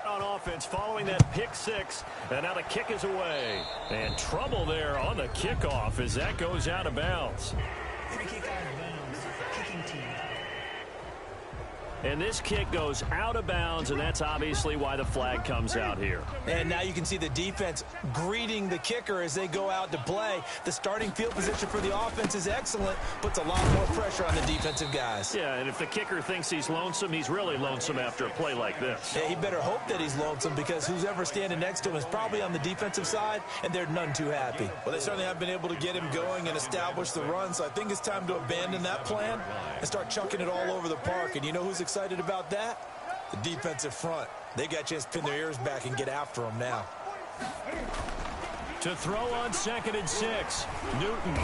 On offense following that pick six, and now the kick is away. And trouble there on the kickoff as that goes out of bounds. Free kick out of bounds. Kicking team. And this kick goes out of bounds, and that's obviously why the flag comes out here. And now you can see the defense greeting the kicker as they go out to play. The starting field position for the offense is excellent, puts a lot more pressure on the defensive guys. Yeah, and if the kicker thinks he's lonesome, he's really lonesome after a play like this. Yeah, he better hope that he's lonesome because who's ever standing next to him is probably on the defensive side, and they're none too happy. Well, they certainly have been able to get him going and establish the run, so I think it's time to abandon that plan and start chucking it all over the park. And you know who's excited about that? The defensive front. They got a chance to pin their ears back and get after him now. To throw on 2nd and 6, Newton.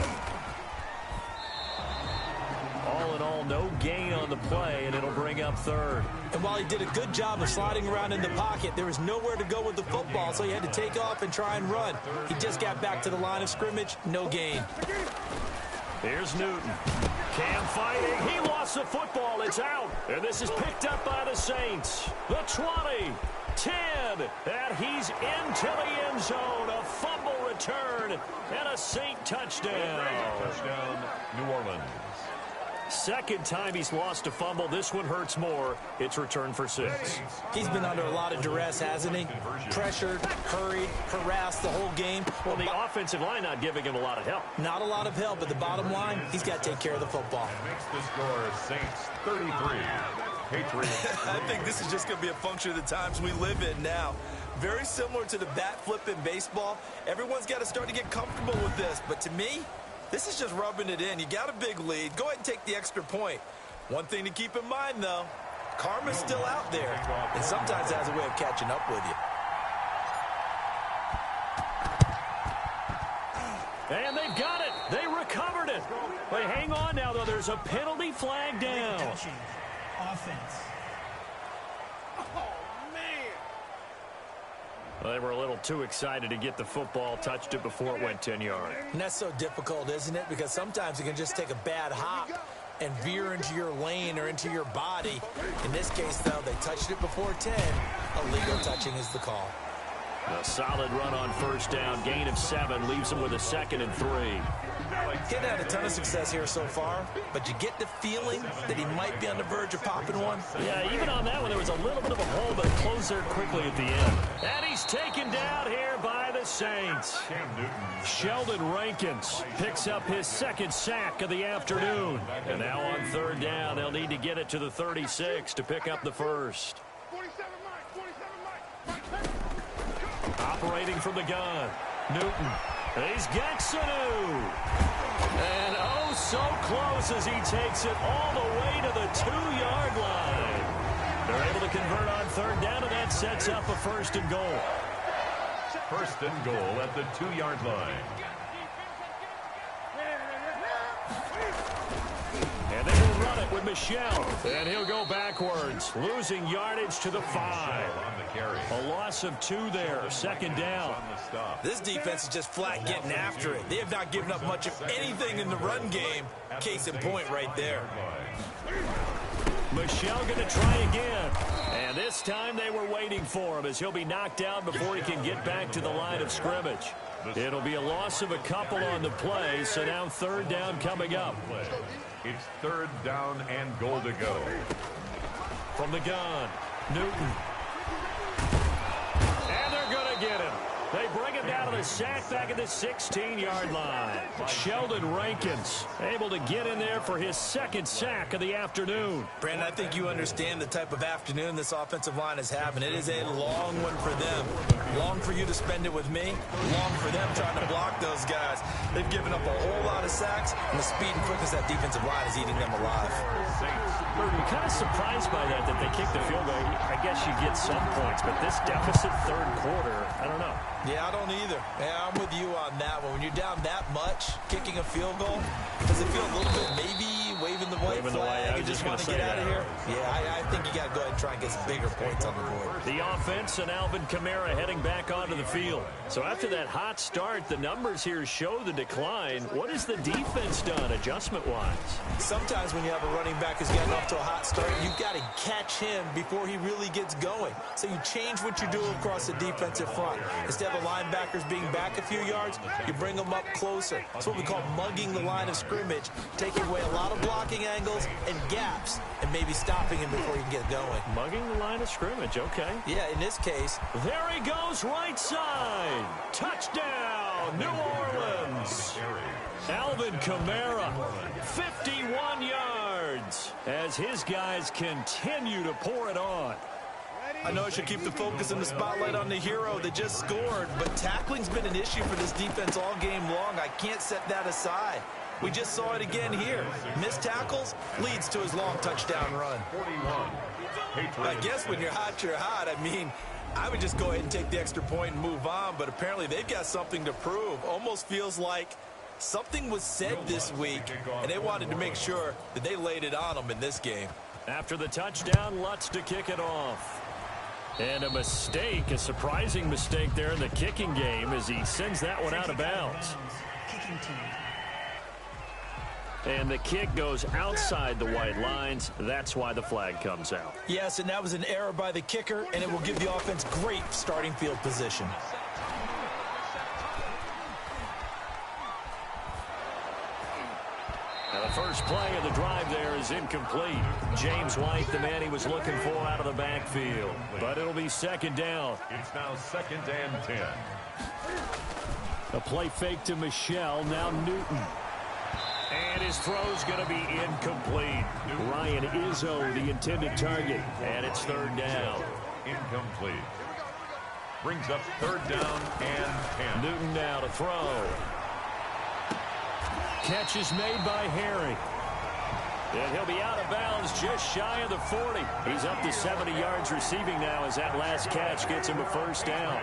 All in all, no gain on the play, and it'll bring up 3rd. And while he did a good job of sliding around in the pocket, there was nowhere to go with the football, so he had to take off and try and run. He just got back to the line of scrimmage, no gain. Here's Newton. Cam fighting. He lost the football. It's out. And this is picked up by the Saints. The 20, 10, and he's into the end zone. A fumble return and a Saint touchdown. Touchdown, New Orleans. Second time he's lost a fumble. This one hurts more. It's returned for 6. He's been under a lot of duress, hasn't he? Pressured, hurried, harassed the whole game. Well, the offensive line not giving him a lot of help. Not a lot of help, but the bottom line, he's got to take care of the football. Makes the score Saints 33. Patriots. I think this is just going to be a function of the times we live in now. Very similar to the bat flip in baseball. Everyone's got to start to get comfortable with this, but to me, this is just rubbing it in. You got a big lead. Go ahead and take the extra point. One thing to keep in mind, though, karma's still out there, and sometimes it has a way of catching up with you. And they've got it. They recovered it. But hang on now, though. There's a penalty flag down. Offense. Well, they were a little too excited to get the football, touched it before it went 10 yards. And that's so difficult, isn't it? Because sometimes you can just take a bad hop and veer into your lane or into your body. In this case, though, they touched it before 10. Illegal touching is the call. A solid run on 1st down. Gain of 7 leaves them with a 2nd and 3. Getting had a ton of success here so far, but you get the feeling that he might be on the verge of popping one. Yeah, even on that one, there was a little bit of a hole, but it closed there quickly at the end. And he's taken down here by the Saints. Sheldon Rankins picks up his 2nd sack of the afternoon. And now on 3rd down, they'll need to get it to the 36 to pick up the 1st. Operating from the gun, Newton. He's got Sanu. And oh, so close as he takes it all the way to the 2-yard line. They're able to convert on 3rd down, and that sets up a 1st and goal. 1st and goal at the 2-yard line. And they will run it with Michel. And he'll go backwards, losing yardage to the 5. A loss of 2 there, 2nd down. This defense is just flat getting after it. They have not given up much of anything in the run game. Case in point right there. Michel going to try again. And this time they were waiting for him as he'll be knocked down before he can get back to the line of scrimmage. It'll be a loss of a couple on the play, so now 3rd down coming up. It's 3rd down and goal to go. From the gun, Newton. And they're going to get him. They bring him down to the sack back at the 16-yard line. Sheldon Rankins able to get in there for his 2nd sack of the afternoon. Brandon, I think you understand the type of afternoon this offensive line is having. It is a long one for them. Long for you to spend it with me. Long for them trying to block those guys. They've given up a whole lot of sacks, and the speed and quickness of that defensive line is eating them alive. I'm kind of surprised by that they kicked the field goal. I guess you get some points, but this deficit 3rd quarter, I don't know. Yeah, I don't either. Yeah, I'm with you on that one. When you're down that much, kicking a field goal, does it feel a little bit maybe waving the white flag and just want to get out of here? Yeah, I think you got to go ahead and try and get some bigger points on the board. The offense and Alvin Kamara heading back onto the field. So after that hot start, the numbers here show the decline. What has the defense done adjustment-wise? Sometimes when you have a running back who's getting off to a hot start, you've got to catch him before he really gets going. So you change what you do across the defensive front. Instead of the linebackers being back a few yards, you bring them up closer. It's what we call mugging the line of scrimmage, taking away a lot of blocking angles and gaps, and maybe stopping him before he can get going. Mugging the line of scrimmage, okay. Yeah, in this case. There he goes, right side. Touchdown, New Orleans. Alvin Kamara, 51 yards, as his guys continue to pour it on. I know I should keep the focus and the spotlight on the hero that just scored, but tackling's been an issue for this defense all game long. I can't set that aside. We just saw it again here. Missed tackles leads to his long touchdown run. 41. I guess when you're hot, you're hot. I mean, I would just go ahead and take the extra point and move on, but apparently they've got something to prove. Almost feels like something was said this week, and they wanted to make sure that they laid it on them in this game. After the touchdown, Lutz to kick it off. And a mistake, a surprising mistake there in the kicking game as he sends that one out of bounds. Kicking team. And the kick goes outside the white lines. That's why the flag comes out. Yes, and that was an error by the kicker, and it will give the offense great starting field position. Now the first play of the drive there is incomplete. James White, the man he was looking for out of the backfield. But it'll be second down. It's now 2nd and 10. A play fake to Michelle, now Newton. And his throw's going to be incomplete. Ryan Izzo, the intended target. And it's 3rd down. Incomplete. Brings up 3rd down and 10. Newton now to throw. Catch is made by Harry. And he'll be out of bounds just shy of the 40. He's up to 70 yards receiving now as that last catch gets him a 1st down.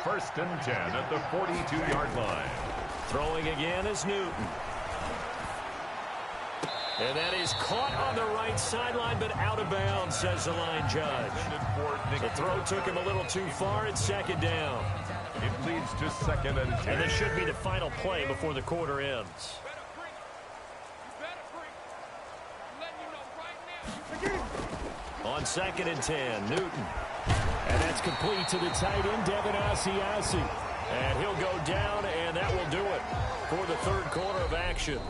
1st and 10 at the 42-yard line. Throwing again is Newton. And that is caught on the right sideline, but out of bounds, says the line judge. The throw took him a little too far. It's 2nd down. It leads to 2nd and 10. And this should be the final play before the quarter ends. On 2nd and 10, Newton. And that's complete to the tight end, Devin Asiasi. And he'll go down, and that will do it for the 3rd quarter of action.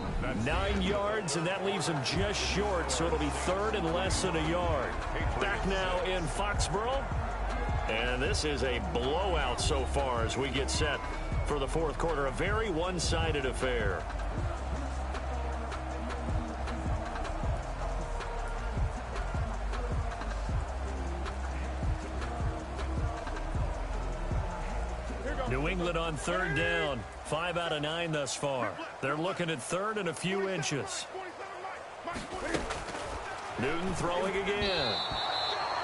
9 yards, and that leaves him just short, so it'll be 3rd and less than a yard. Back now in Foxborough. And this is a blowout so far as we get set for the 4th quarter. A very one-sided affair. New England on 3rd down. 5 out of 9 thus far. They're looking at 3rd and a few inches. Newton throwing again.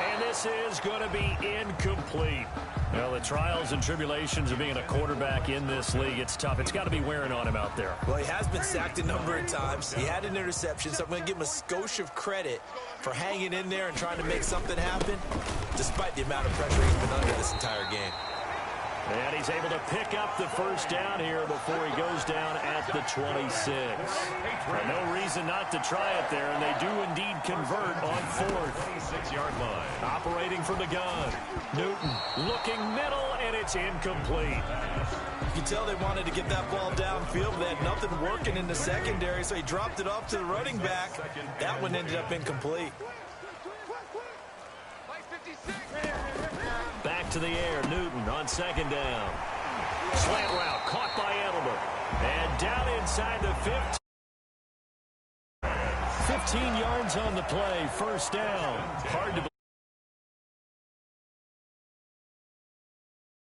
And this is going to be incomplete. Well, the trials and tribulations of being a quarterback in this league, it's tough. It's got to be wearing on him out there. Well, he has been sacked a number of times. He had an interception, so I'm going to give him a skosh of credit for hanging in there and trying to make something happen, despite the amount of pressure he's been under this entire game. And he's able to pick up the 1st down here before he goes down at the 26. And no reason not to try it there, and they do indeed convert on 4th. 26-yard line. Operating from the gun. Newton looking middle, and it's incomplete. You can tell they wanted to get that ball downfield. They had nothing working in the secondary, so he dropped it off to the running back. That one ended up incomplete. Back to the air, Newton on 2nd down. Slant route caught by Edelman. And down inside the 15. 15 yards on the play, 1st down. Hard to